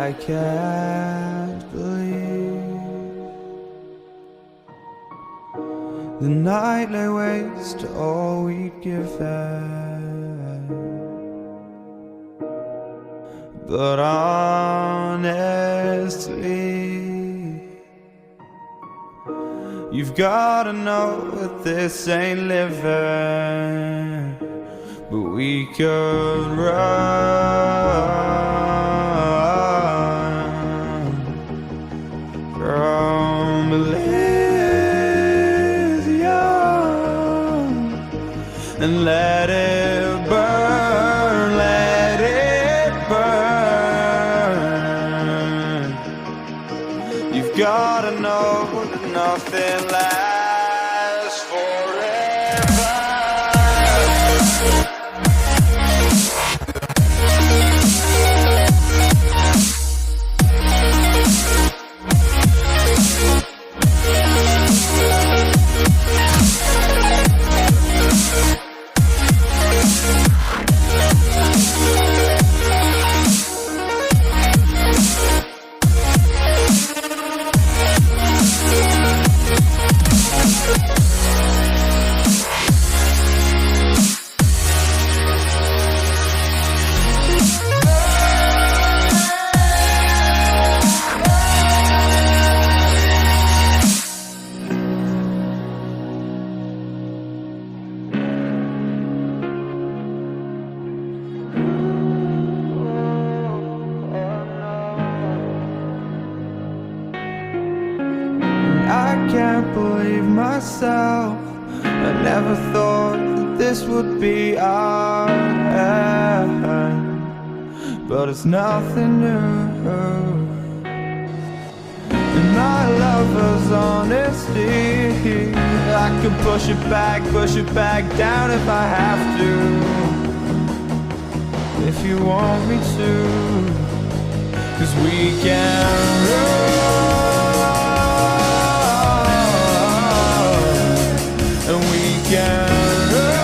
I can't believe the night lay waste to all we'd given. But honestly, you've gotta know that this ain't living. But we could run from Elysium and let it burn, let it burn. You've gotta know that nothing lasts forever. I can't believe myself. I never thought that this would be our end, but it's nothing new. And my lover's honesty, I can push it back down if I have to. If you want me to, 'cause we can run. And we can run.